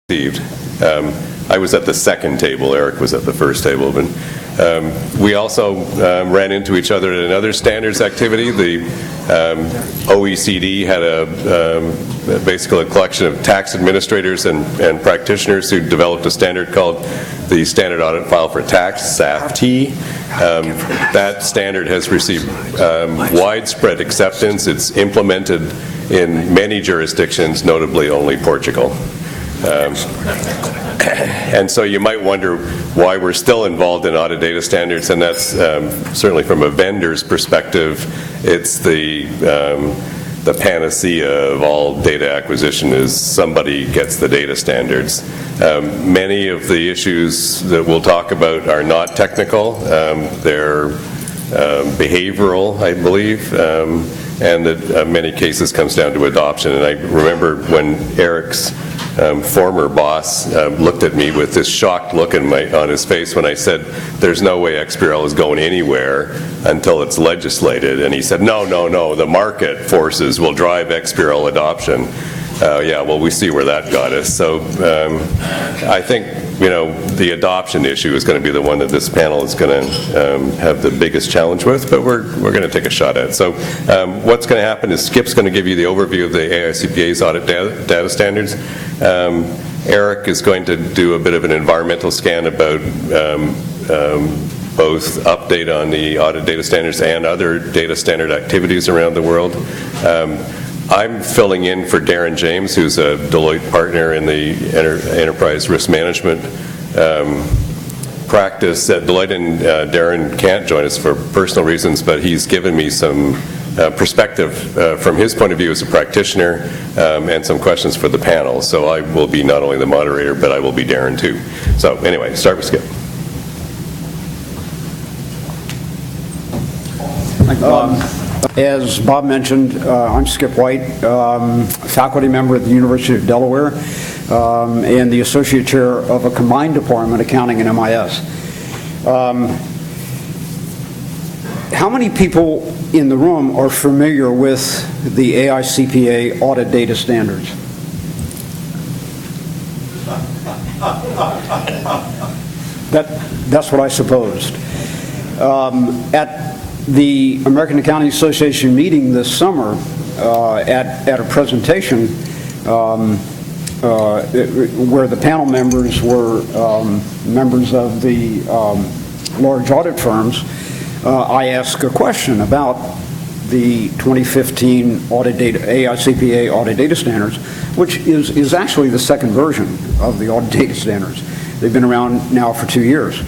received. I was at the second table, Eric was at the first table. But we also ran into each other at another standards activity. The OECD had basically a collection of tax administrators and practitioners who developed a standard called the Standard Audit File for Tax, SAFT. That standard has received widespread acceptance. It's implemented in many jurisdictions, notably only Portugal. And so you might wonder why we're still involved in audit data standards, and that's certainly from a vendor's perspective, it's the panacea of all data acquisition is somebody gets the data standards. Many of the issues that we'll talk about are not technical. They're behavioral, I believe, and that many cases comes down to adoption. And I remember when Eric's former boss looked at me with this shocked look on his face when I said, there's no way XBRL is going anywhere until it's legislated. And he said, no, the market forces will drive XBRL adoption. Yeah, well, we see where that got us. So I think, the adoption issue is going to be the one that this panel is going to have the biggest challenge with, but we're going to take a shot at it. So what's going to happen is Skip's going to give you the overview of the AICPA's audit data standards. Eric is going to do a bit of an environmental scan about both update on the audit data standards and other data standard activities around the world. I'm filling in for Darren James, who's a Deloitte partner in the enterprise risk management practice at Deloitte, and Darren can't join us for personal reasons, but he's given me some perspective from his point of view as a practitioner and some questions for the panel. So I will be not only the moderator, but I will be Darren too. So anyway, start with Skip. Thank you, Bob. As Bob mentioned, I'm Skip White, faculty member at the University of Delaware, and the associate chair of a combined department, accounting and MIS. How many people in the room are familiar with the AICPA audit data standards? That's what I supposed. At the American Accounting Association meeting this summer, at a presentation where the panel members were members of the large audit firms, I asked a question about the 2015 audit data, AICPA audit data standards, which is actually the second version of the audit data standards. They've been around now for 2 years.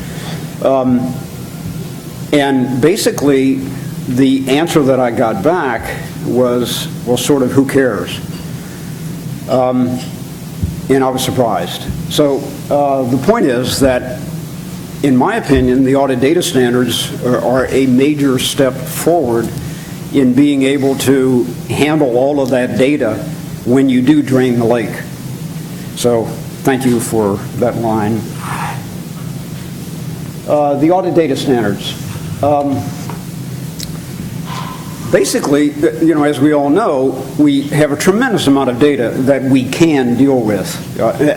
And basically, the answer that I got back was, well, sort of, who cares? And I was surprised. So the point is that, in my opinion, the audit data standards are a major step forward in being able to handle all of that data when you do drain the lake. So thank you for that line. The audit data standards. Basically, as we all know, we have a tremendous amount of data that we can deal with.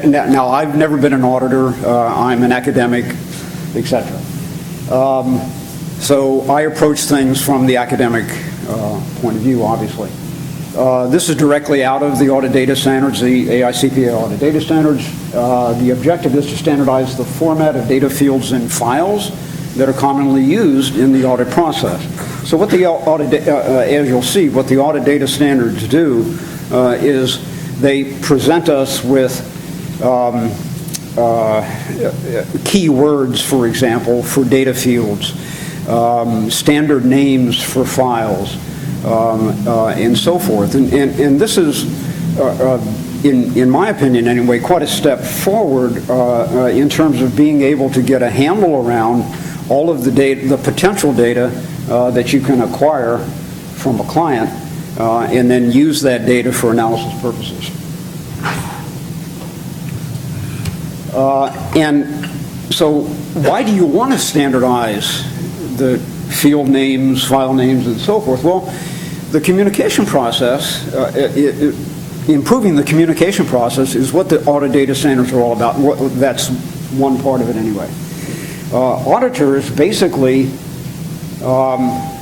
Now, I've never been an auditor. I'm an academic, etc. So I approach things from the academic point of view, obviously. This is directly out of the audit data standards, the AICPA audit data standards. The objective is to standardize the format of data fields and files that are commonly used in the audit process. So what the audit, as you'll see, what the audit data standards do is they present us with keywords, for example, for data fields, standard names for files, and so forth. And this is, in my opinion anyway, quite a step forward in terms of being able to get a handle around all of the data, the potential data that you can acquire from a client, and then use that data for analysis purposes. And so why do you want to standardize the field names, file names, and so forth? Well, the communication process improving the communication process is what the audit data standards are all about. That's one part of it anyway. Auditors basically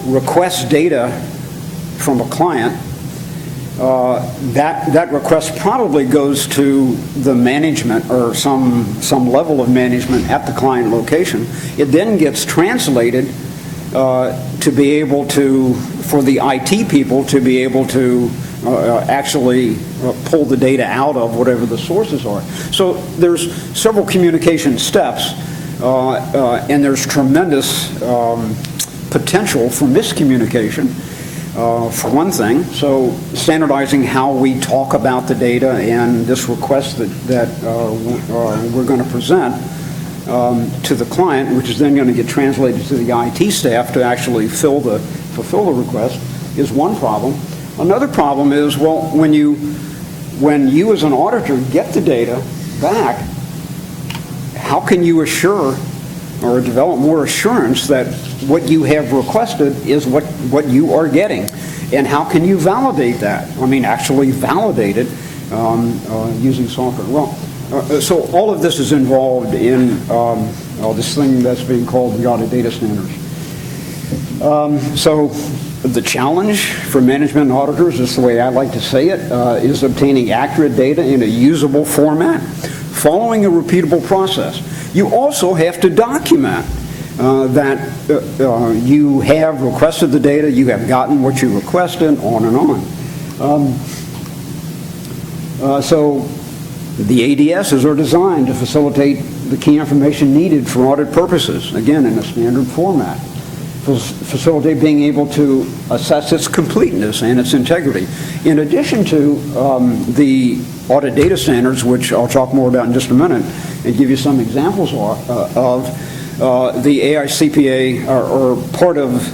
request data from a client. That request probably goes to the management or some level of management at the client location. It then gets translated to be able to, for the IT people to be able to actually pull the data out of whatever the sources are. So there's several communication steps, and there's tremendous potential for miscommunication, for one thing. So standardizing how we talk about the data and this request that we're going to present to the client, which is then going to get translated to the IT staff to actually fulfill the request, is one problem. Another problem is, well, when you as an auditor get the data back, how can you assure or develop more assurance that what you have requested is what you are getting? And how can you validate that? I mean, actually validate it using software. Well, so all of this is involved in this thing that's being called the Audit Data Standards. So the challenge for management and auditors, is the way I like to say it, is obtaining accurate data in a usable format, following a repeatable process. You also have to document that you have requested the data, you have gotten what you requested, on and on. So the ADSs are designed to facilitate the key information needed for audit purposes, again, in a standard format. Facilitate being able to assess its completeness and its integrity. In addition to the audit data standards, which I'll talk more about in just a minute, and give you some examples of, the AICPA, or part of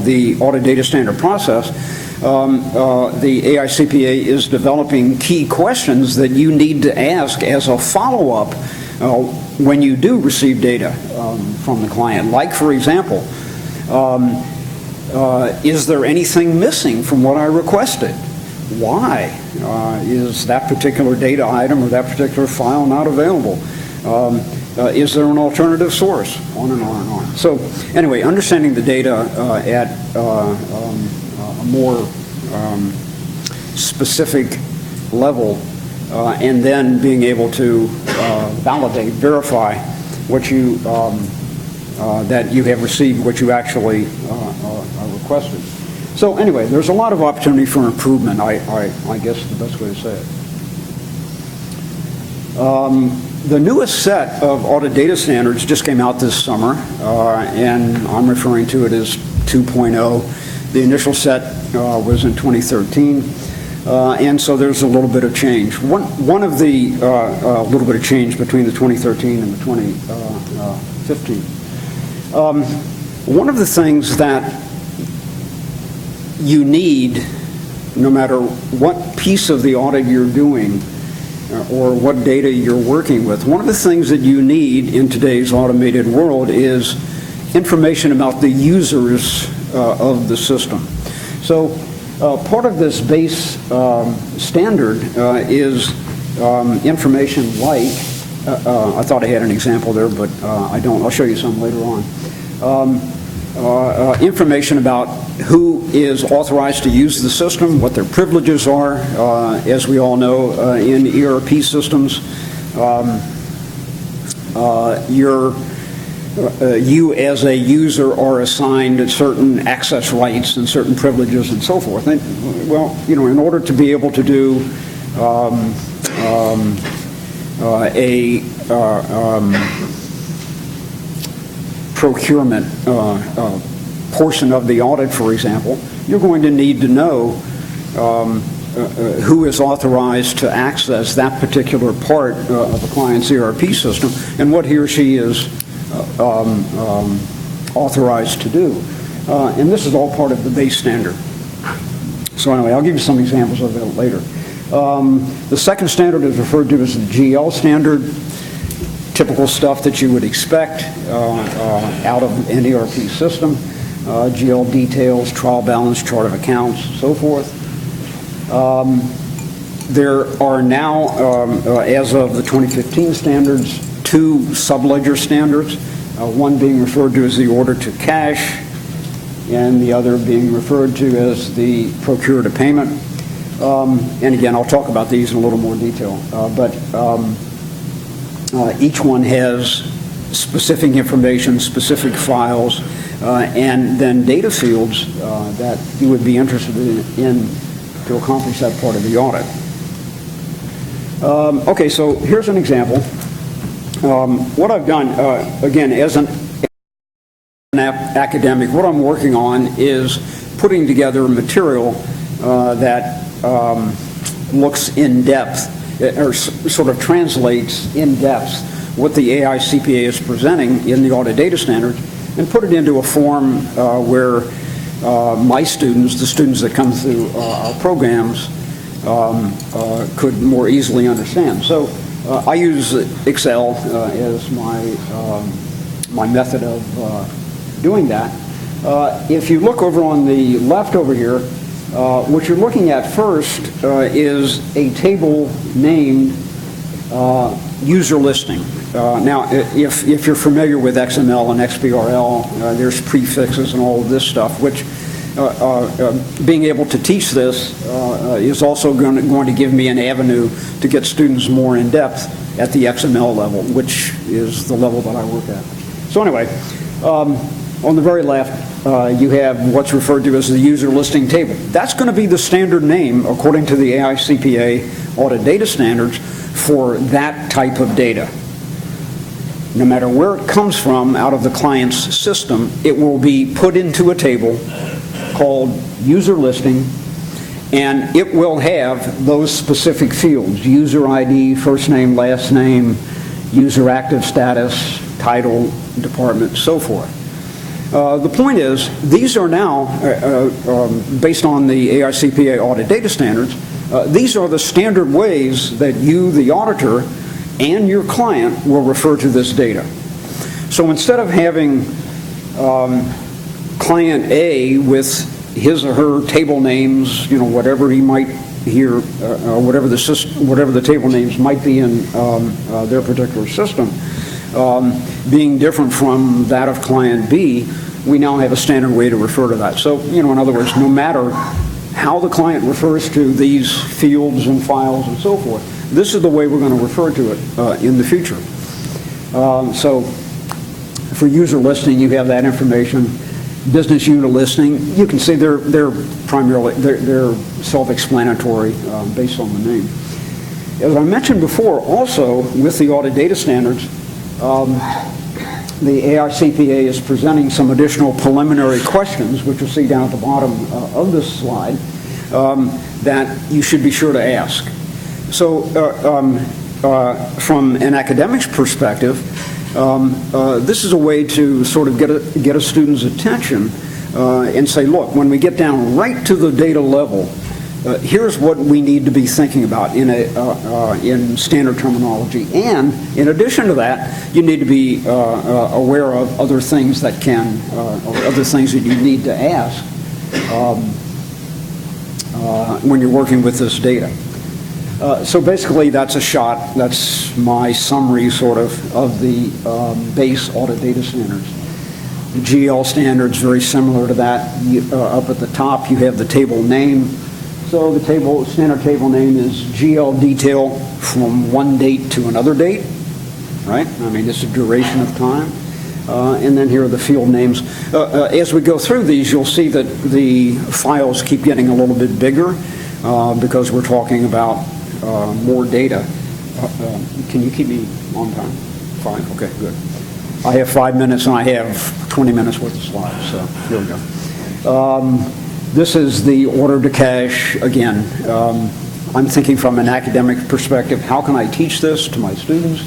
the audit data standard process, the AICPA is developing key questions that you need to ask as a follow-up when you do receive data from the client. Like, for example, is there anything missing from what I requested? Why is that particular data item or that particular file not available? Is there an alternative source? On and on and on. So anyway, understanding the data at a more specific level, and then being able to validate, verify what you that you have received what you actually requested. So anyway, there's a lot of opportunity for improvement, I guess is the best way to say it. The newest set of audit data standards just came out this summer, and I'm referring to it as 2.0. The initial set was in 2013, and so there's a little bit of change. One of the little bit of change between the 2013 and the 2015. One of the things that you need, no matter what piece of the audit you're doing or what data you're working with, one of the things that you need in today's automated world is information about the users of the system. So part of this base standard is information like, I thought I had an example there, but I don't. I'll show you some later on. Information about who is authorized to use the system, what their privileges are. As we all know, in ERP systems, you as a user are assigned certain access rights and certain privileges and so forth. And, well, you know, in order to be able to do procurement portion of the audit, for example, you're going to need to know who is authorized to access that particular part of a client's ERP system and what he or she is authorized to do. And this is all part of the base standard. So anyway, I'll give you some examples of that later. The second standard is referred to as the GL standard. Typical stuff that you would expect out of an ERP system. GL details, trial balance, chart of accounts, so forth. There are now, as of the 2015 standards, 2 subledger standards, one being referred to as the order to cash, and the other being referred to as the procure to payment. And again, I'll talk about these in a little more detail. But each one has specific information, specific files, and then data fields that you would be interested in to accomplish that part of the audit. Okay, so here's an example. What I've done, again, as an academic, what I'm working on is putting together material that looks in depth, or sort of translates in depth what the AICPA is presenting in the audit data standards, and put it into a form where my students, the students that come through our programs, could more easily understand. So I use Excel as my method of doing that. If you look over on the left over here, what you're looking at first is a table named user listing. Now, if you're familiar with XML and XBRL, there's prefixes and all of this stuff, which being able to teach this is also going to give me an avenue to get students more in depth at the XML level, which is the level that I work at. So anyway, on the very left, you have what's referred to as the user listing table. That's going to be the standard name, according to the AICPA audit data standards, for that type of data. No matter where it comes from out of the client's system, it will be put into a table called user listing, and it will have those specific fields: user ID, first name, last name, user active status, title, department, so forth. The point is, these are now, based on the AICPA audit data standards, these are the standard ways that you, the auditor, and your client will refer to this data. So instead of having client A with his or her table names, whatever he might hear, whatever the table names might be in their particular system, being different from that of client B, we now have a standard way to refer to that. So, in other words, no matter how the client refers to these fields and files and so forth, this is the way we're going to refer to it in the future. So, for user listing, you have that information. Business unit listing, you can see they're self-explanatory based on the name. As I mentioned before, also with the audit data standards, the AICPA is presenting some additional preliminary questions, which you'll see down at the bottom of this slide, that you should be sure to ask. So from an academic's perspective, this is a way to sort of get a student's attention and say, look, when we get down right to the data level, here's what we need to be thinking about in standard terminology. And in addition to that, you need to be aware of other things that or other things that you need to ask when you're working with this data. So basically, that's a shot. That's my summary, sort of the base audit data standards. The GL standards, very similar to that. Up at the top, you have the table name. So the standard table name is GL detail from one date to another date, right? I mean, it's a duration of time. And then here are the field names. As we go through these, you'll see that the files keep getting a little bit bigger because we're talking about more data. Can you keep me on time? Fine, okay, good. I have 5 minutes and I have 20 minutes worth of slides, so here we go. This is the order to cash. Again, I'm thinking from an academic perspective, how can I teach this to my students?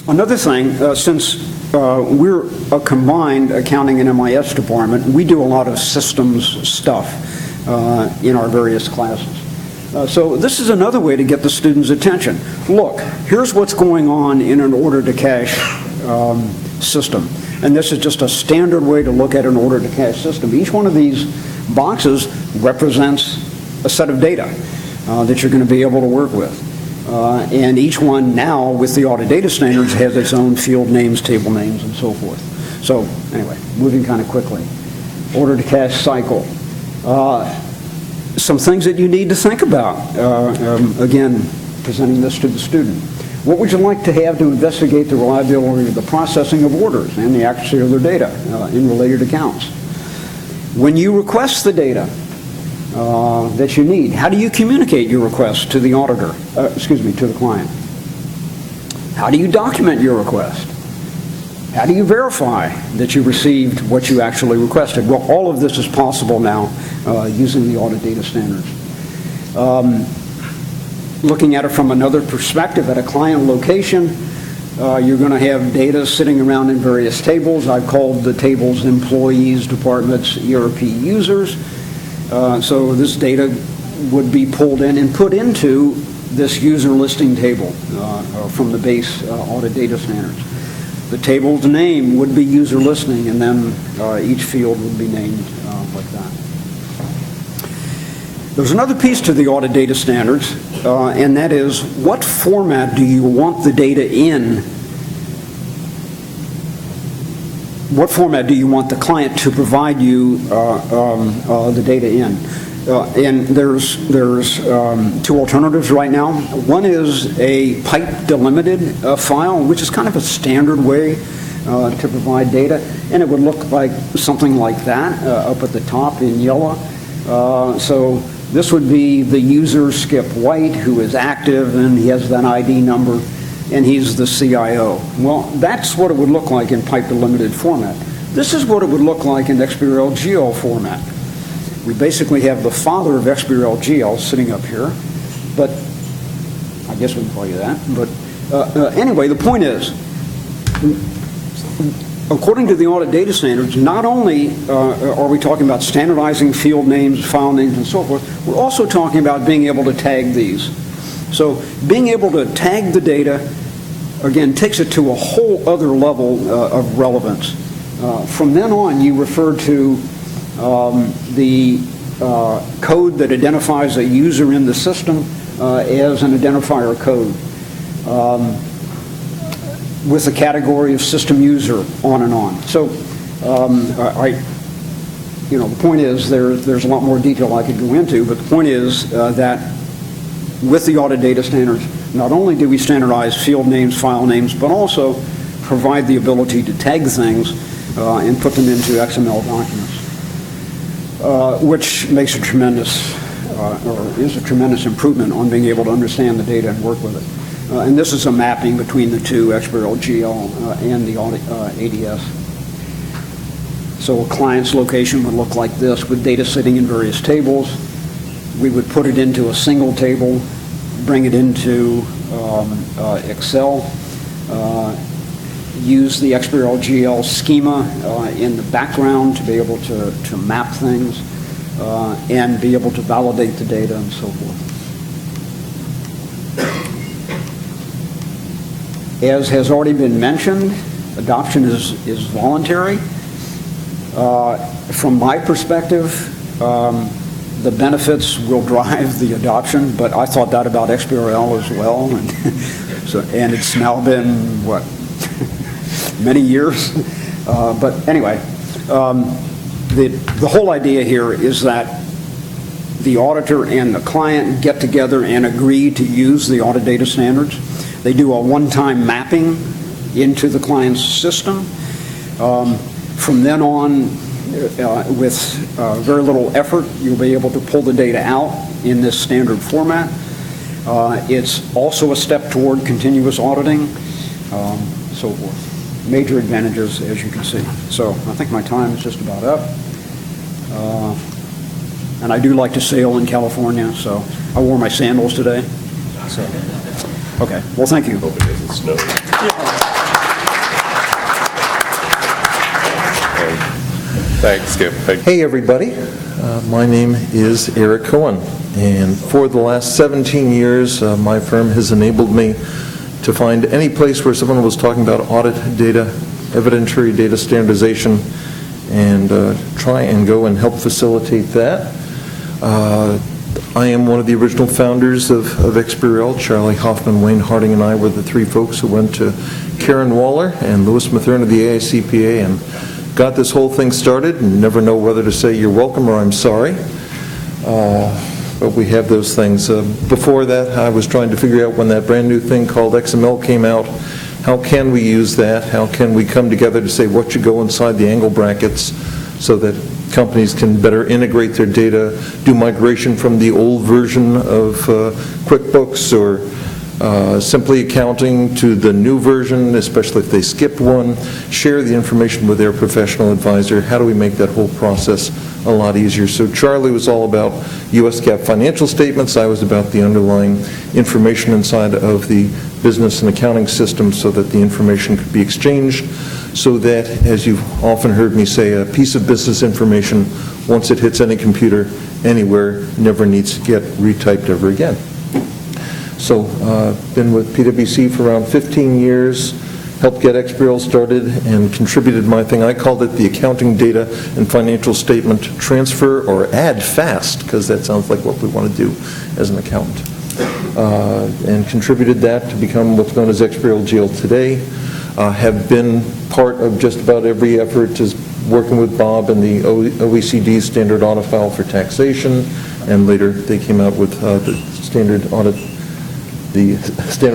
Another thing, since we're a combined accounting and MIS department, we do a lot of systems stuff in our various classes. So this is another way to get the students' attention. Look, here's what's going on in an order to cash system. And this is just a standard way to look at an order to cash system. Each one of these boxes represents a set of data that you're going to be able to work with. And each one now, with the audit data standards, has its own field names, table names, and so forth. So anyway, moving kind of quickly. Order to cash cycle. Some things that you need to think about. Again, presenting this to the student. What would you like to have to investigate the reliability of the processing of orders and the accuracy of their data in related accounts? When you request the data that you need, how do you communicate your request to the auditor, to the client? How do you document your request? How do you verify that you received what you actually requested? Well, all of this is possible now using the audit data standards. Looking at it from another perspective, at a client location, you're going to have data sitting around in various tables. I've called the tables employees, departments, ERP users. So this data would be pulled in and put into this user listing table from the base audit data standards. The table's name would be user listing, and then each field would be named like that. There's another piece to the audit data standards, and that is, what format do you want the data in? What format do you want the client to provide you the data in? And there's two alternatives right now. One is a pipe delimited file, which is kind of a standard way to provide data, and it would look like something like that up at the top in yellow. So this would be the user, Skip White, who is active, and he has that ID number, and he's the CIO. Well, that's what it would look like in pipe delimited format. This is what it would look like in XBRL GL format. We basically have the father of XBRL GL sitting up here, but I guess we can call you that. But anyway, the point is, according to the audit data standards, not only are we talking about standardizing field names, file names, and so forth, we're also talking about being able to tag these. So being able to tag the data, again, takes it to a whole other level of relevance. From then on, you refer to the code that identifies a user in the system as an identifier code, with a category of system user, on and on. So the point is, there's a lot more detail I could go into, but the point is that with the audit data standards, not only do we standardize field names, file names, but also provide the ability to tag things and put them into XML documents, which makes a tremendous, or is a tremendous improvement on being able to understand the data and work with it. And this is a mapping between the two, XBRL GL and the audit, ADS. So a client's location would look like this, with data sitting in various tables. We would put it into a single table, bring it into Excel, use the XBRL GL schema in the background to be able to map things and be able to validate the data and so forth. As has already been mentioned, adoption is voluntary. From my perspective, the benefits will drive the adoption, but I thought that about XBRL as well, and it's now been, what, many years? But anyway, the whole idea here is that the auditor and the client get together and agree to use the audit data standards. They do a one-time mapping into the client's system. From then on, with very little effort, you'll be able to pull the data out in this standard format. It's also a step toward continuous auditing, so forth. Major advantages, as you can see. So I think my time is just about up. And I do like to sail in California, so I wore my sandals today. So, okay, well, thank you. Hope it doesn't snow. Thanks, Skip. Hey, everybody. My name is Eric Cohen, and for the last 17 years, my firm has enabled me to find any place where someone was talking about audit data, evidentiary data standardization, and try and go and help facilitate that. I am one of the original founders of XBRL. Charlie Hoffman, Wayne Harding, and I were the three folks who went to Karen Waller and Louis Mathern of the AICPA and got this whole thing started, and never know whether to say you're welcome or I'm sorry. But we have those things. Before that, I was trying to figure out when that brand new thing called XML came out, how can we use that? How can we come together to say what should go inside the angle brackets so that companies can better integrate their data, do migration from the old version of QuickBooks or Simply Accounting to the new version, especially if they skip one, share the information with their professional advisor. How do we make that whole process a lot easier? So Charlie was all about US GAAP financial statements. I was about the underlying information inside of the business and accounting system so that the information could be exchanged, so that, as you've often heard me say, a piece of business information, once it hits any computer anywhere, never needs to get retyped ever again. So been with PwC for around 15 years, helped get XBRL started and contributed my thing. I called it the Accounting Data and Financial Statement Transfer, or Add Fast, because that sounds like what we want to do as an accountant. And contributed that to become what's known as XBRL GL today. Have been part of just about every effort, is working with Bob and the OECD Standard Audit File for taxation, and later they came out with the Standard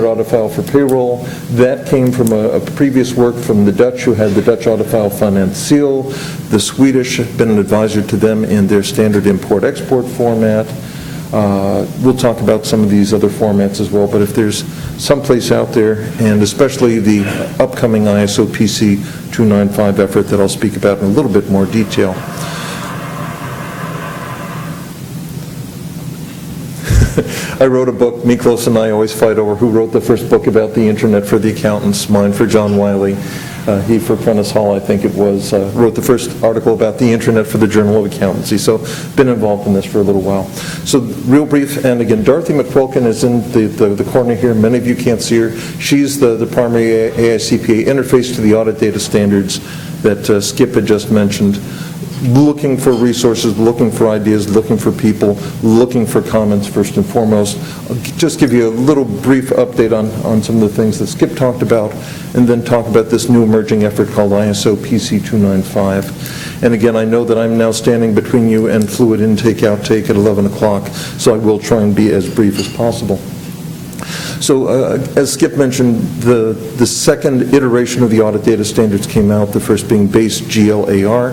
Audit File for payroll. That came from a previous work from the Dutch, who had the Dutch Audit File Finance Seal. The Swedish have been an advisor to them in their standard import-export format. We'll talk about some of these other formats as well, but if there's someplace out there, and especially the upcoming ISO PC 295 effort that I'll speak about in a little bit more detail. I wrote a book. Miklos and I always fight over who wrote the first book about the internet for the accountants. Mine for John Wiley. He for Prentice Hall, I think it was, wrote the first article about the internet for the Journal of Accountancy. So been involved in this for a little while. So real brief, and again, Dorothy McQuilkin is in the corner here. Many of you can't see her. She's the primary AICPA interface to the audit data standards that Skip had just mentioned. Looking for resources, looking for ideas, looking for people, looking for comments first and foremost. I'll just give you a little brief update on some of the things that Skip talked about, and then talk about this new emerging effort called ISO PC 295. And again, I know that I'm now standing between you and fluid intake outtake at 11 o'clock, so I will try and be as brief as possible. So as Skip mentioned, the second iteration of the audit data standards came out, the first being base GL-AR.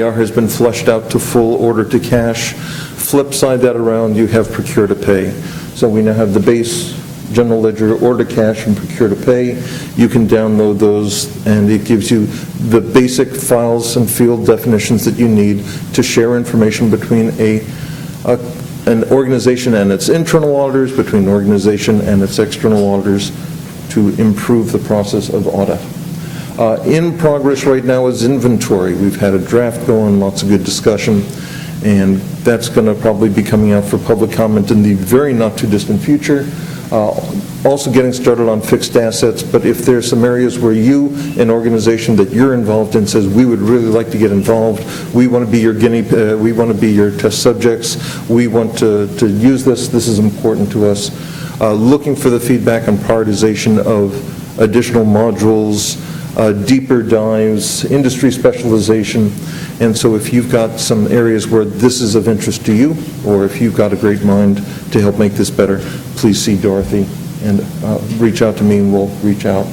AR has been fleshed out to full order to cash. Flip side that around, you have procure to pay. So we now have the base general ledger, order to cash, and procure to pay. You can download those, and it gives you the basic files and field definitions that you need to share information between an organization and its internal auditors, between an organization and its external auditors, to improve the process of audit. In progress right now is inventory. We've had a draft going, lots of good discussion, and that's going to probably be coming out for public comment in the very not too distant future. Also getting started on fixed assets, but if there's some areas where you, an organization that you're involved in, says we would really like to get involved, we want to be your we want to be your test subjects, we want to use this is important to us. Looking for the feedback on prioritization of additional modules, deeper dives, industry specialization, and so if you've got some areas where this is of interest to you, or if you've got a great mind to help make this better, please see Dorothy and reach out to me, and we'll reach out.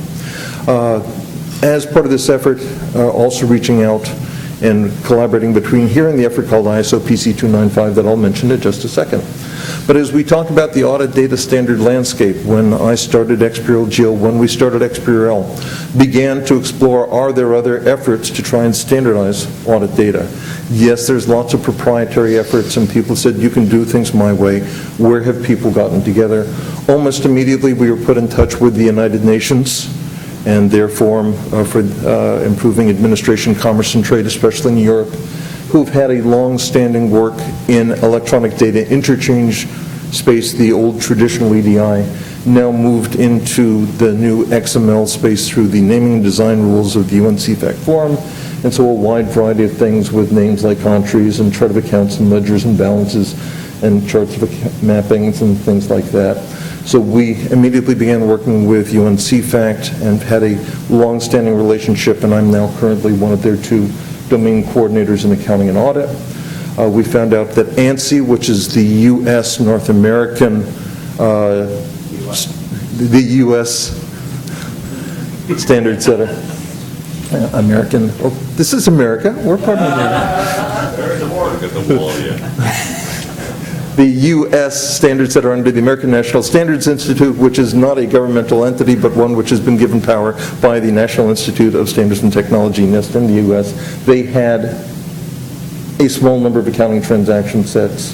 As part of this effort, also reaching out and collaborating between here and the effort called ISO PC 295 that I'll mention in just a second. But as we talk about the audit data standard landscape, when I started XBRL GL, when we started XBRL, began to explore, are there other efforts to try and standardize audit data? Yes, there's lots of proprietary efforts, and people said, you can do things my way. Where have people gotten together? Almost immediately, we were put in touch with the United Nations and their forum for improving administration, commerce, and trade, especially in Europe, who've had a long-standing work in electronic data interchange space, the old traditional EDI, now moved into the new XML space through the naming and design rules of the UN CFAC Forum, And so a wide variety of things with names like entries and chart of accounts and ledgers and balances and charts of mappings and things like that. So we immediately began working with UNCFACT and had a long-standing relationship, and I'm now currently one of their 2 domain coordinators in accounting and audit. We found out that ANSI, which is the U.S. North American, the U.S. standard setter, American, oh, this is America, we're part of America. The U.S. standards that are under the American National Standards Institute, which is not a governmental entity, but one which has been given power by the National Institute of Standards and Technology, NIST, in the U.S. They had a small number of accounting transaction sets.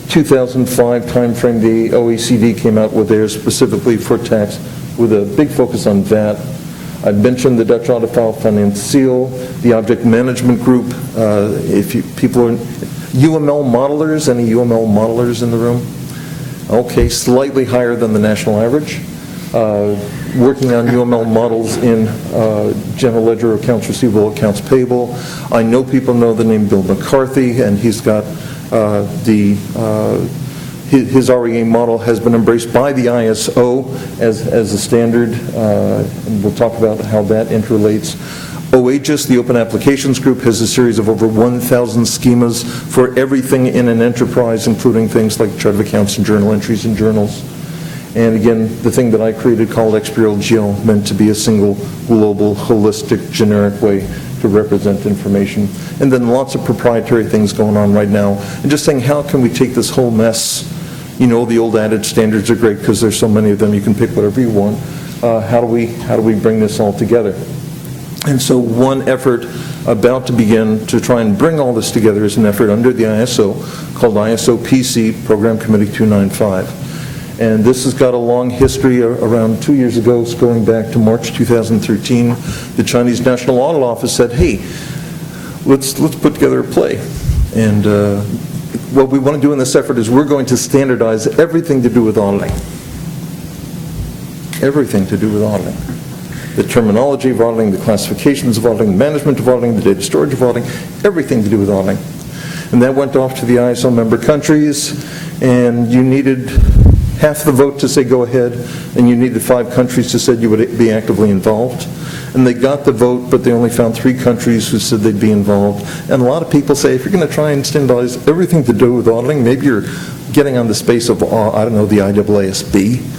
2005 timeframe, the OECD came out with theirs specifically for tax, with a big focus on VAT. I mentioned the Dutch Audit File Finance Seal, the Object Management Group. If you, people are UML modelers, any UML modelers in the room? Okay, slightly higher than the national average. Working on UML models in general ledger, accounts receivable, accounts payable. I know people know the name Bill McCarthy, and he's got his REA model has been embraced by the ISO as a standard, and we'll talk about how that interrelates. OAGIS, the Open Applications Group, has a series of over 1,000 schemas for everything in an enterprise, including things like chart of accounts and journal entries and journals. And again, the thing that I created called XBRL-GL meant to be a single, global, holistic, generic way to represent information. And then lots of proprietary things going on right now. And just saying, how can we take this whole mess? You know, the old adage, standards are great because there's so many of them, you can pick whatever you want. How do we bring this all together? And so one effort about to begin to try and bring all this together is an effort under the ISO called ISO PC, Program Committee 295. And this has got a long history. Around 2 years ago, going back to March 2013, the Chinese National Audit Office said, hey, let's put together a play. And what we want to do in this effort is we're going to standardize everything to do with auditing. Everything to do with auditing. The terminology of auditing, the classifications of auditing, the management of auditing, the data storage of auditing, everything to do with auditing. And that went off to the ISO member countries, and you needed half the vote to say go ahead, and you needed 5 countries to say you would be actively involved. And they got the vote, but they only found 3 countries who said they'd be involved. And a lot of people say, if you're going to try and standardize everything to do with auditing, maybe you're getting on the space of, I don't know, the IAASB.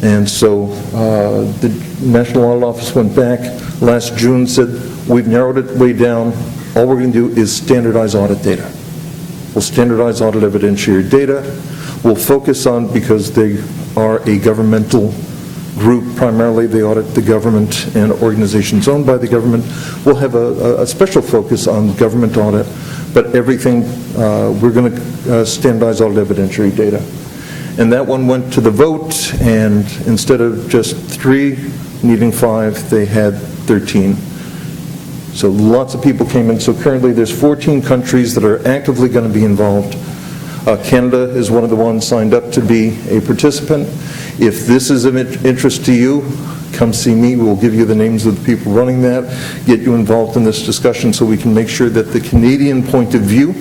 And so the National Audit Office went back last June, said, we've narrowed it way down. All we're going to do is standardize audit data. We'll standardize audit evidentiary data. We'll focus on, because they are a governmental group, primarily they audit the government and organizations owned by the government. We'll have a special focus on government audit, but everything, we're going to standardize audit evidentiary data. And that one went to the vote, and instead of just 3 needing 5, they had 13. So lots of people came in. So currently there's 14 countries that are actively going to be involved. Canada is one of the ones signed up to be a participant. If this is of interest to you, come see me. We'll give you the names of the people running that, get you involved in this discussion so we can make sure that the Canadian point of view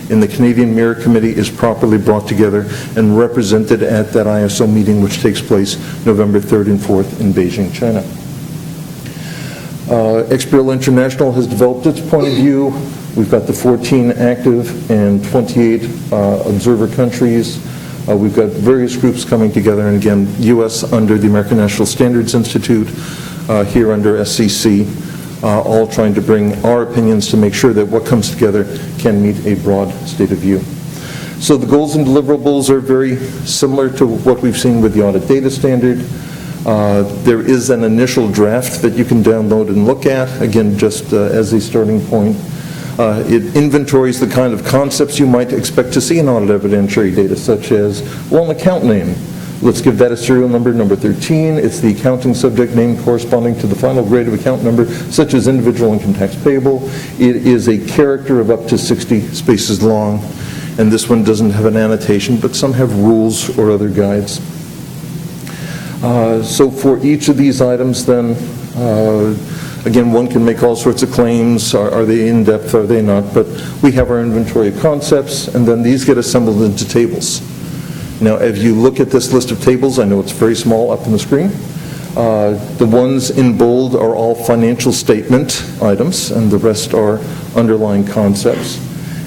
in the Canadian Mirror Committee is properly brought together and represented at that ISO meeting, which takes place November 3rd and 4th in Beijing, China. XBRL International has developed its point of view. We've got the 14 active and 28 observer countries. We've got various groups coming together, and again, U.S. under the American National Standards Institute, here under SCC, all trying to bring our opinions to make sure that what comes together can meet a broad state of view. So the goals and deliverables are very similar to what we've seen with the audit data standard. There is an initial draft that you can download and look at, again, just as a starting point. It inventories the kind of concepts you might expect to see in audit evidentiary data, such as, well, an account name. Let's give that a serial number, number 13. It's the accounting subject name corresponding to the final grade of account number, such as individual income tax payable. It is a character of up to 60 spaces long, and this one doesn't have an annotation, but some have rules or other guides. So for each of these items then, Again, one can make all sorts of claims. Are they in-depth? Are they not? But we have our inventory of concepts, and then these get assembled into tables. Now, if you look at this list of tables, I know it's very small up on the screen. The ones in bold are all financial statement items, and the rest are underlying concepts.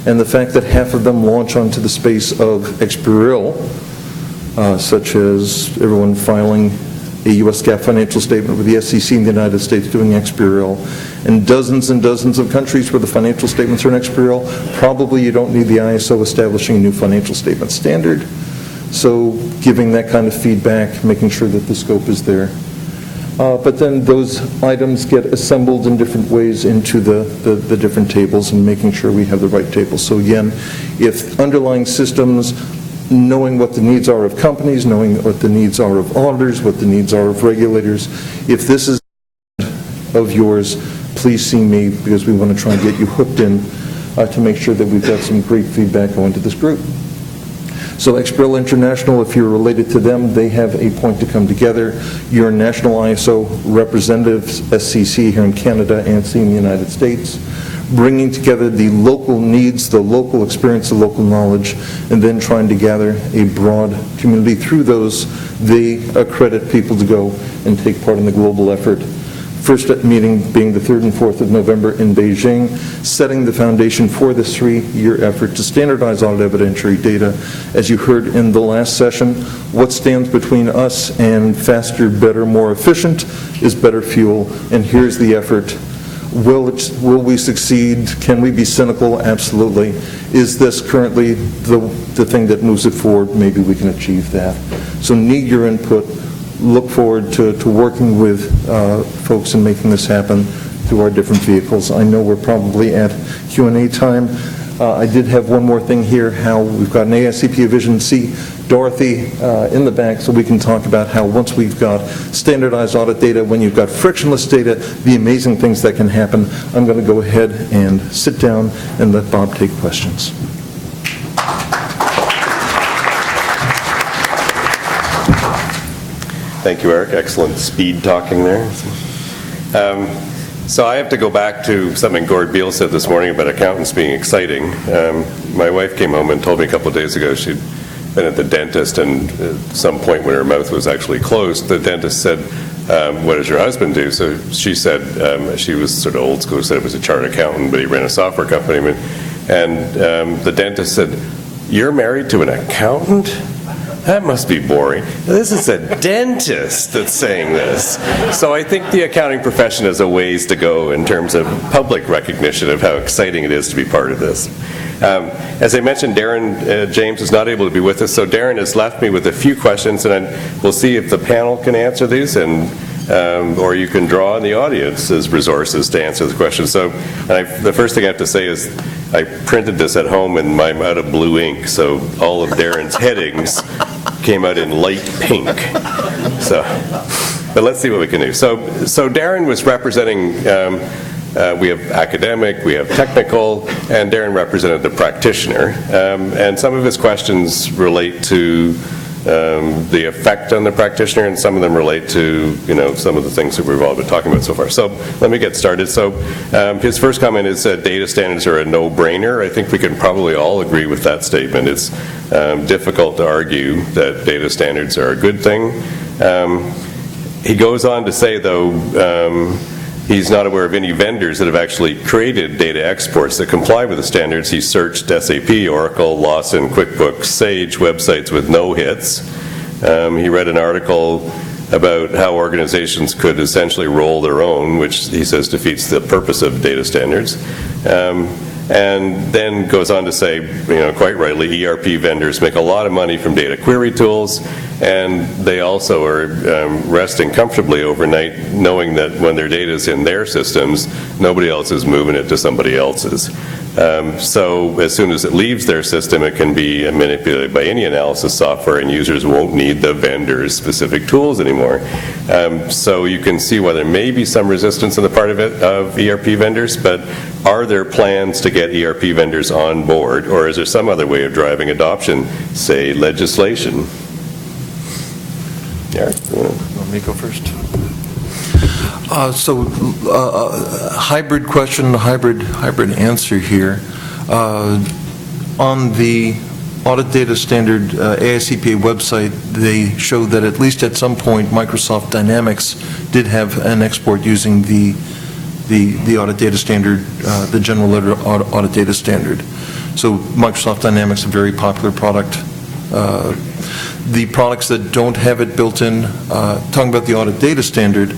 And the fact that half of them launch onto the space of XBRL, such as everyone filing a U.S. GAAP financial statement with the SEC in the United States doing XBRL, and dozens of countries where the financial statements are in XBRL, probably you don't need the ISO establishing a new financial statement standard. So giving that kind of feedback, making sure that the scope is there. But then those items get assembled in different ways into the different tables and making sure we have the right tables. So again, if underlying systems, knowing what the needs are of companies, knowing what the needs are of auditors, what the needs are of regulators, if this is of yours, please see me, because we want to try and get you hooked in to make sure that we've got some great feedback going to this group. So XBRL International, if you're related to them, they have a point to come together. Your national ISO representatives, SCC here in Canada and C in the United States, bringing together the local needs, the local experience, the local knowledge, and then trying to gather a broad community. Through those, they accredit people to go and take part in the global effort. First meeting being the 3rd and 4th of November in Beijing, setting the foundation for this 3-year effort to standardize audit evidentiary data. As you heard in the last session, what stands between us and faster, better, more efficient is better fuel, and here's the effort. Will we succeed? Can we be cynical? Absolutely. Is this currently the thing that moves it forward? Maybe we can achieve that. So need your input. Look forward to working with folks and making this happen through our different vehicles. I know we're probably at Q&A time. I did have one more thing here, how we've got an AICP Vision C, Dorothy in the back, so we can talk about how once we've got standardized audit data, when you've got frictionless data, the amazing things that can happen. I'm going to go ahead and sit down and let Bob take questions. Thank you, Eric. Excellent speed talking there. So I have to go back to something Gord Beal said this morning about accountants being exciting. My wife came home and told me a couple of days ago she'd been at the dentist, and at some point when her mouth was actually closed, the dentist said, what does your husband do? So she said, she was sort of old school, said it was a chartered accountant, but he ran a software company. And the dentist said, you're married to an accountant? That must be boring. This is a dentist that's saying this. So I think the accounting profession has a ways to go in terms of public recognition of how exciting it is to be part of this. As I mentioned, Darren James is not able to be with us, so Darren has left me with a few questions, and we'll see if the panel can answer these, and or you can draw on the audience as resources to answer the questions. So the first thing I have to say is I printed this at home and I'm out of blue ink, so all of Darren's headings came out in light pink. So, but let's see what we can do. So Darren was representing, we have academic, we have technical, and Darren represented the practitioner. And some of his questions relate to the effect on the practitioner, and some of them relate to, some of the things that we've all been talking about so far. So let me get started. So his first comment is data standards are a no-brainer. I think we can probably all agree with that statement. It's difficult to argue that data standards are a good thing. He goes on to say, though, he's not aware of any vendors that have actually created data exports that comply with the standards. He searched SAP, Oracle, Lawson, QuickBooks, Sage websites with no hits. He read an article about how organizations could essentially roll their own, which he says defeats the purpose of data standards. And then goes on to say, quite rightly, ERP vendors make a lot of money from data query tools, and they also are resting comfortably overnight knowing that when their data is in their systems, nobody else is moving it to somebody else's. So as soon as it leaves their system, it can be manipulated by any analysis software, and users won't need the vendor's specific tools anymore. So you can see why there may be some resistance on the part of ERP vendors, but are there plans to get ERP vendors on board, or is there some other way of driving adoption, say legislation? Eric, Let me go first. Hybrid question, hybrid answer here. On the Audit Data Standard AICPA website, they show that at least at some point Microsoft Dynamics did have an export using the Audit Data Standard, the General Ledger Audit Data Standard. So Microsoft Dynamics, a very popular product. The products that don't have it built in, talking about the Audit Data Standard,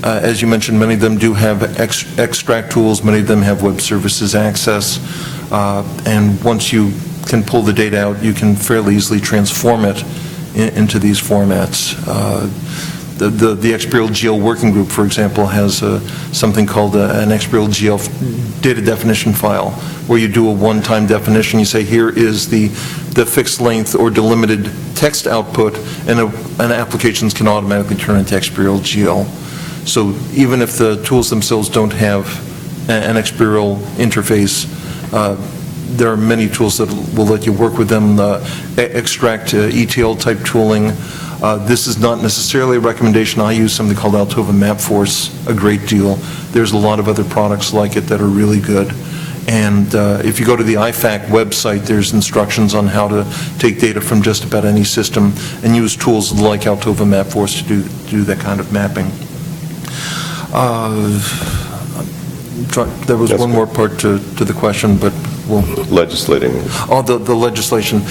as you mentioned, many of them do have extract tools, many of them have web services access, and once you can pull the data out, you can fairly easily transform it into these formats. The XBRL GL working group, for example, has something called an XBRL GL data definition file, where you do a one-time definition. You say, here is the fixed length or delimited text output, and applications can automatically turn into XBRL GL. So even if the tools themselves don't have an XBRL interface, there are many tools that will let you work with them, extract ETL type tooling. This is not necessarily a recommendation. I use something called Altova MapForce a great deal. There's a lot of other products like it that are really good. And if you go to the IFAC website, there's instructions on how to take data from just about any system and use tools like Altova MapForce to do that kind of mapping. There was one more part to the question, but we'll... Legislating. Oh, the legislation.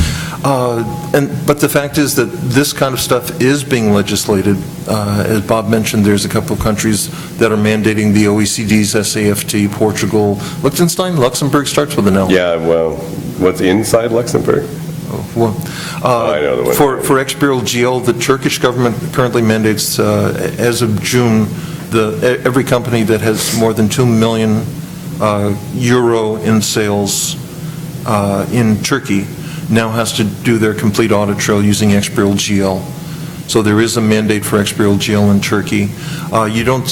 But the fact is that this kind of stuff is being legislated. As Bob mentioned, there's a couple of countries that are mandating the OECD's SAFT, Portugal, Liechtenstein. Luxembourg starts with an L. Yeah, well, what's inside Luxembourg? I know the one. For XBRL GL, the Turkish government currently mandates, as of June, every company that has more than 2 million euro in sales in Turkey now has to do their complete audit trail using XBRL GL. So there is a mandate for XBRL GL in Turkey. You don't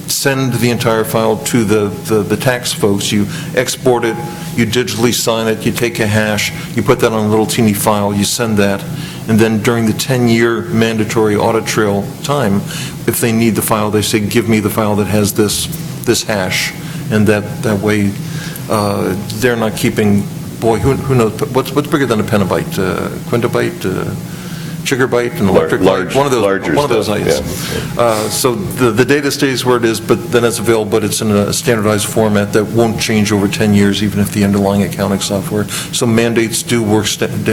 send the entire file to the tax folks. You export it, you digitally sign it, you take a hash, you put that on a little teeny file, you send that, and then during the 10-year mandatory audit trail time, if they need the file, they say, give me the file that has this hash, and that way they're not keeping, boy, who knows, what's bigger than a petabyte, quintobyte, gigabyte, and electric light, one of those items. Yeah. So the data stays where it is, but then it's available, but it's in a standardized format that won't change over 10 years, even if the underlying accounting software. So mandates do work,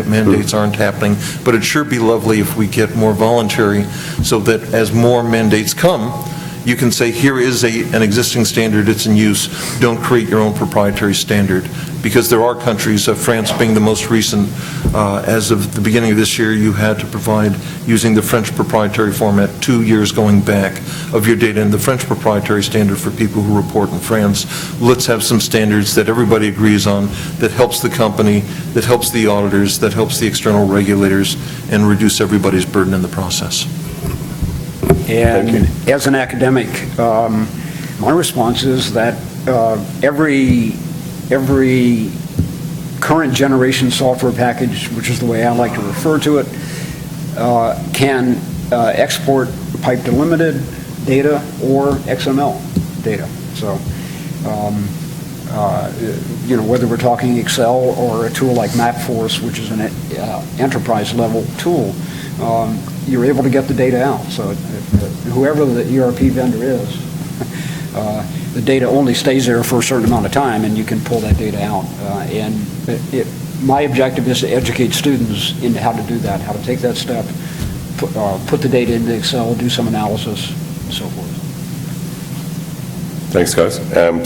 mandates aren't happening, but it sure be lovely if we get more voluntary, so that as more mandates come, you can say, here is an existing standard, it's in use, don't create your own proprietary standard. Because there are countries, France being the most recent, as of the beginning of this year, you had to provide, using the French proprietary format, 2 years going back of your data in the French proprietary standard for people who report in France. Let's have some standards that everybody agrees on, that helps the company, that helps the auditors, that helps the external regulators, and reduce everybody's burden in the process. And as an academic, my response is that every current generation software package, which is the way I like to refer to it, can export pipe delimited data or XML data. So, whether we're talking Excel or a tool like MapForce, which is an enterprise level tool, you're able to get the data out. So whoever the ERP vendor is, the data only stays there for a certain amount of time, and you can pull that data out. My objective is to educate students into how to do that, how to take that step, put the data into Excel, do some analysis, and so forth. Thanks, guys.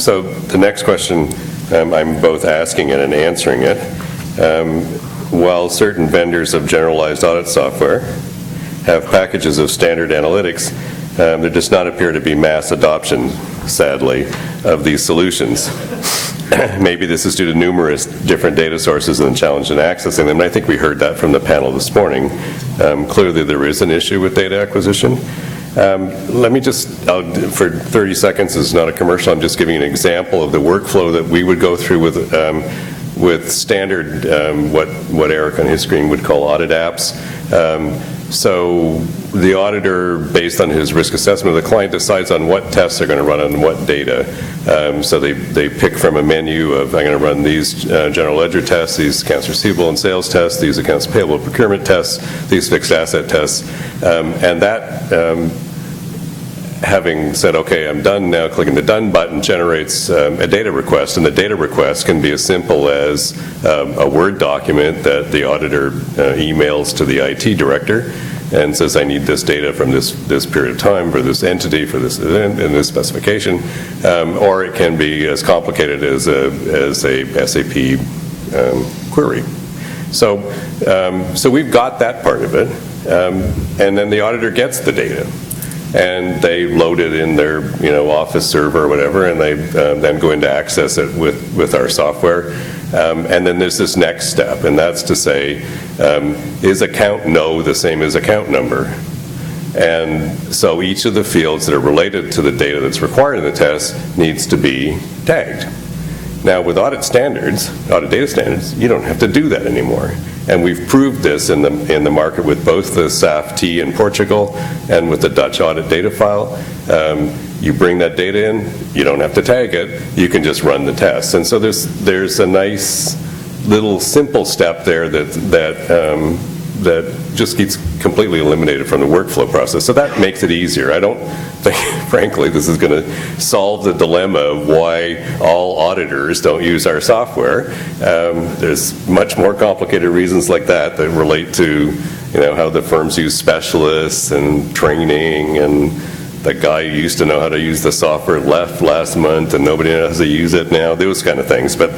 So the next question, I'm both asking it and answering it. While certain vendors of generalized audit software have packages of standard analytics, there does not appear to be mass adoption, sadly, of these solutions. Maybe this is due to numerous different data sources and the challenge in accessing them. And I think we heard that from the panel this morning. Clearly there is an issue with data acquisition. Let me just, for 30 seconds, this is not a commercial, I'm just giving an example of the workflow that we would go through with standard, what Eric on his screen would call audit apps. So the auditor, based on his risk assessment of the client, decides on what tests they're going to run on what data. So they pick from a menu of, I'm going to run these general ledger tests, these accounts receivable and sales tests, these accounts payable procurement tests, these fixed asset tests. And that, having said, okay, I'm done now, clicking the done button generates a data request, and the data request can be as simple as a Word document that the auditor emails to the IT director and says, I need this data from this period of time for this entity, for this event, in this specification, or it can be as complicated as a SAP query. So we've got that part of it, and then the auditor gets the data. And they load it in their, Office server or whatever, and they then go in to access it with our software. And then there's this next step, and that's to say, is account no the same as account number? And so each of the fields that are related to the data that's required in the test needs to be tagged. Now, with audit data standards, you don't have to do that anymore. And we've proved this in the market with both the SAFT in Portugal and with the Dutch audit data file. You bring that data in, you don't have to tag it, you can just run the test. And so there's a nice little simple step there that just gets completely eliminated from the workflow process. So that makes it easier. I don't think, frankly, this is going to solve the dilemma of why all auditors don't use our software. There's much more complicated reasons like that relate to, how the firms use specialists and training, and the guy who used to know how to use the software left last month and nobody knows how to use it now, those kind of things. But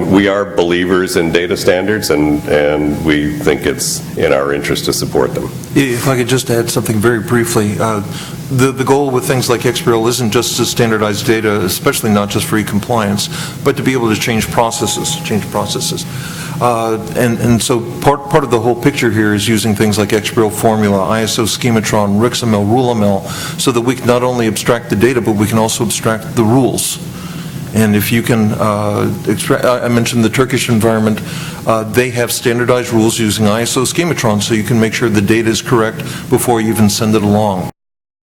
we are believers in data standards, and we think it's in our interest to support them. If I could just add something very briefly. The goal with things like XBRL isn't just to standardize data, especially not just for e-compliance, but to be able to change processes. And so part of the whole picture here is using things like XBRL formula, ISO schematron, RIXML, RuleML, so that we can not only abstract the data, but we can also abstract the rules. And if you can I mentioned the Turkish environment, they have standardized rules using ISO schematron, so you can make sure the data is correct before you even send it along.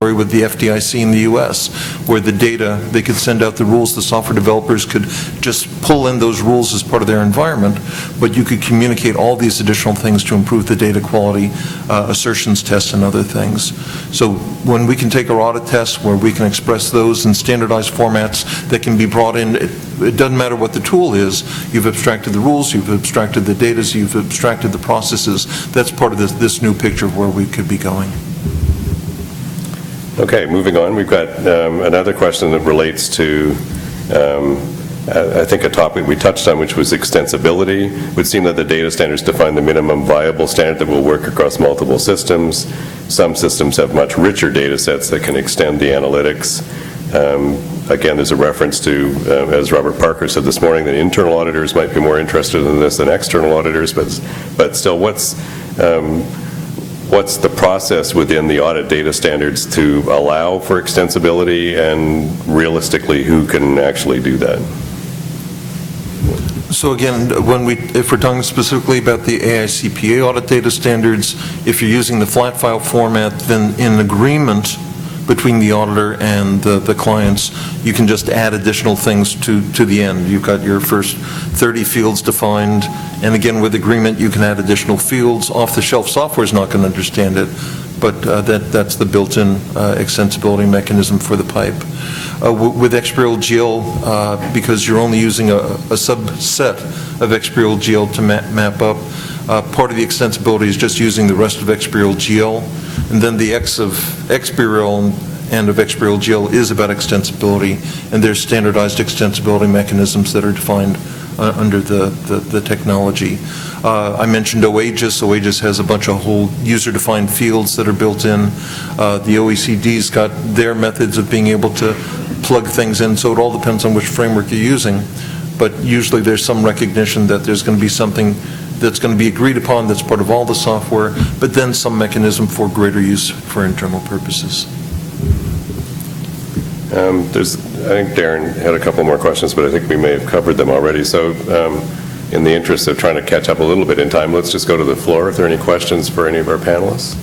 With the FDIC in the US, where the data, they could send out the rules, the software developers could just pull in those rules as part of their environment, but you could communicate all these additional things to improve the data quality, assertions tests and other things. So when we can take our audit tests, where we can express those in standardized formats that can be brought in, it doesn't matter what the tool is, you've abstracted the rules, you've abstracted the data, you've abstracted the processes. That's part of this new picture of where we could be going. Okay, moving on. We've got another question that relates to, I think, a topic we touched on, which was extensibility. It would seem that the data standards define the minimum viable standard that will work across multiple systems. Some systems have much richer data sets that can extend the analytics. Again, there's a reference to, as Robert Parker said this morning, that internal auditors might be more interested in this than external auditors, but still, what's the process within the audit data standards to allow for extensibility, and realistically, who can actually do that? So again, if we're talking specifically about the AICPA audit data standards, if you're using the flat file format, then in agreement between the auditor and the clients, you can just add additional things to the end. You've got your first 30 fields defined, and again, with agreement, you can add additional fields. Off-the-shelf software is not going to understand it, but that's the built-in extensibility mechanism for the pipe. With XBRL GL, because you're only using a subset of XBRL GL to map up, part of the extensibility is just using the rest of XBRL GL, and then the X of XBRL and of XBRL GL is about extensibility, and there's standardized extensibility mechanisms that are defined under the technology. I mentioned OAGIS. OAGIS has a bunch of whole user-defined fields that are built in. The OECD's got their methods of being able to plug things in, so it all depends on which framework you're using. But usually there's some recognition that there's going to be something that's going to be agreed upon that's part of all the software, but then some mechanism for greater use for internal purposes. I think Darren had a couple more questions, but I think we may have covered them already. So in the interest of trying to catch up a little bit in time, let's just go to the floor if there are any questions for any of our panelists.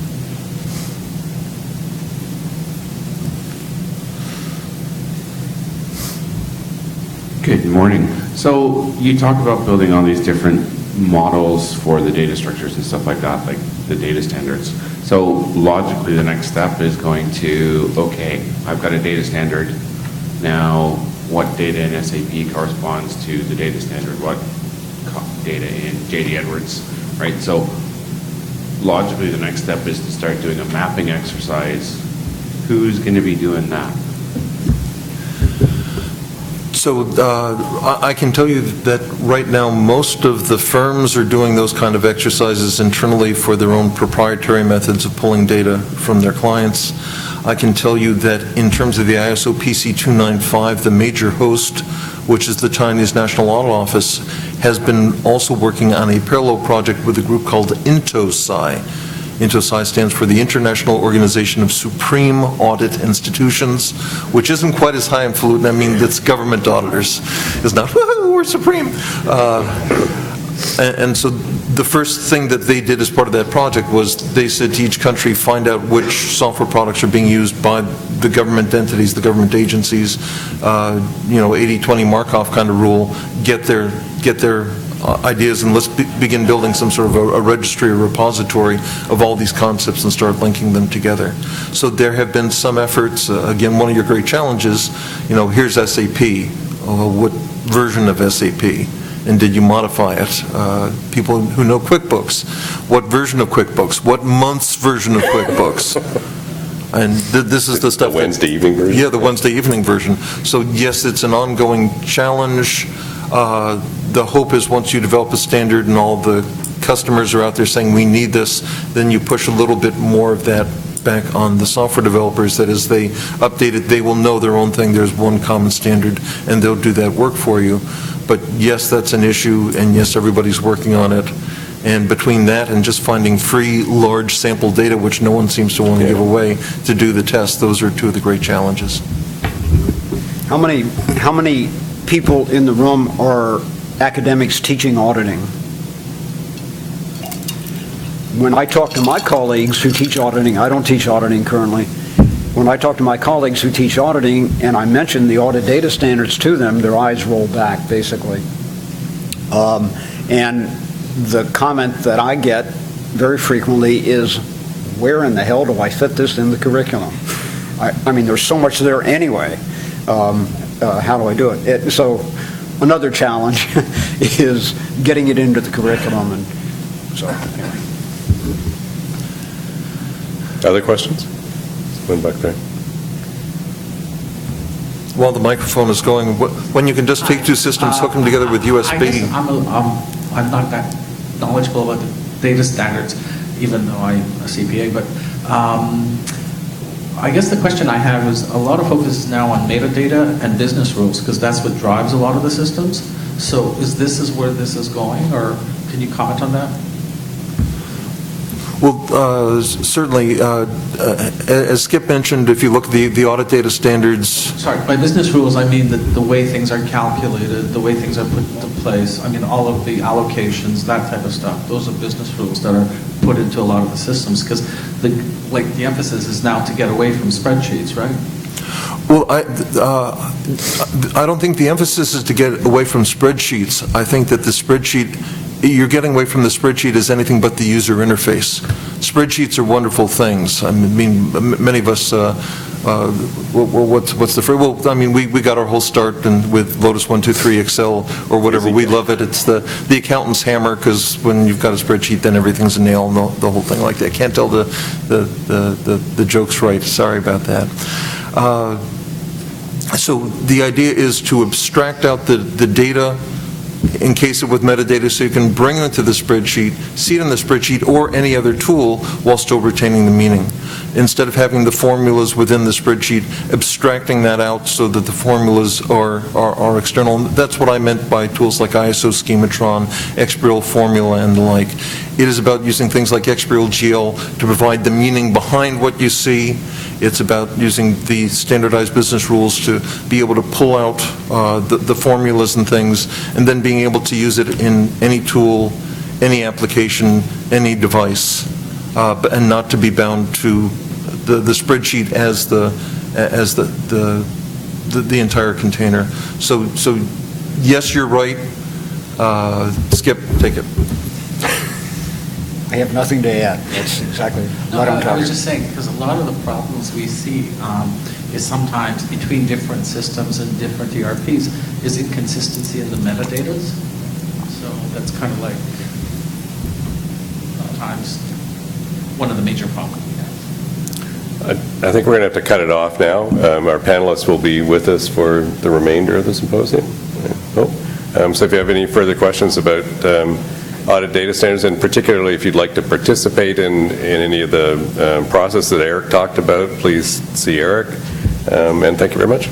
Good morning. So you talk about building all these different models for the data structures and stuff like that, like the data standards. So logically, the next step is going to, okay, I've got a data standard. Now, what data in SAP corresponds to the data standard? What data in JD Edwards, right? So logically, the next step is to start doing a mapping exercise. Who's going to be doing that? So I can tell you that right now most of the firms are doing those kind of exercises internally for their own proprietary methods of pulling data from their clients. I can tell you that in terms of the ISO PC 295, the major host, which is the Chinese National Audit Office, has been also working on a parallel project with a group called INTOSCI. INTOSCI stands for the International Organization of Supreme Audit Institutions, which isn't quite as highfalutin. I mean, that's government auditors. It's not, woohoo, we're supreme. And so the first thing that they did as part of that project was they said to each country, find out which software products are being used by the government entities, the government agencies, 80-20 Markov kind of rule, get their ideas, and let's begin building some sort of a registry or repository of all these concepts and start linking them together. So there have been some efforts. Again, one of your great challenges, here's SAP. What version of SAP? And did you modify it? People who know QuickBooks. What version of QuickBooks? What month's version of QuickBooks? And this is the stuff. The Wednesday evening version? Yeah, the Wednesday evening version. So yes, it's an ongoing challenge. The hope is once you develop a standard and all the customers are out there saying we need this, then you push a little bit more of that back on the software developers, that as they update it, they will know their own thing. There's one common standard, and they'll do that work for you. But yes, that's an issue, and yes, everybody's working on it. And between that and just finding free, large sample data, which no one seems to want to give away to do the test, those are two of the great challenges. How many people in the room are academics teaching auditing? When I talk to my colleagues who teach auditing, I don't teach auditing currently. When I talk to my colleagues who teach auditing and I mention the audit data standards to them, their eyes roll back, basically. And the comment that I get very frequently is, where in the hell do I fit this in the curriculum? I mean, there's so much there anyway. How do I do it? So another challenge is getting it into the curriculum. And so, anyway. Other questions? One back there. While the microphone is going, when you can just take two systems, hook them together with USB. I guess I'm not that knowledgeable about the data standards, even though I'm a CPA, but I guess the question I have is a lot of focus is now on metadata and business rules, because that's what drives a lot of the systems. So is where this is going, or can you comment on that? Well, certainly, as Skip mentioned, if you look at the audit data standards. Sorry, by business rules, I mean the way things are calculated, the way things are put into place. I mean, all of the allocations, that type of stuff. Those are business rules that are put into a lot of the systems, because the emphasis is now to get away from spreadsheets, right? Well, I don't think the emphasis is to get away from spreadsheets. I think that the spreadsheet, you're getting away from the spreadsheet as anything but the user interface. Spreadsheets are wonderful things. I mean, many of us, what's the phrase? Well, I mean, we got our whole start with Lotus 123 Excel or whatever. We love it. It's the accountant's hammer, because when you've got a spreadsheet, then everything's a nail and the whole thing like that. I can't tell the jokes right. Sorry about that. So the idea is to abstract out the data, encase it with metadata, so you can bring it into the spreadsheet, see it in the spreadsheet or any other tool while still retaining the meaning. Instead of having the formulas within the spreadsheet, abstracting that out so that the formulas are external. And that's what I meant by tools like ISO Schematron, XBRL Formula, and the like. It is about using things like XBRL GL to provide the meaning behind what you see, It's about using the standardized business rules to be able to pull out the formulas and things, and then being able to use it in any tool, any application, any device, and not to be bound to the spreadsheet as the entire container. So yes, you're right. Skip, take it. I have nothing to add. That's exactly No, what I'm I was talking just saying, because a lot of the problems we see is sometimes between different systems and different ERPs is inconsistency in the metadatas. So that's kind of like sometimes one of the major problems we have. I think we're going to have to cut it off now. Our panelists will be with us for the remainder of the symposium. So if you have any further questions about audit data standards, and particularly if you'd like to participate in any of the process that Eric talked about, please see Eric. And thank you very much.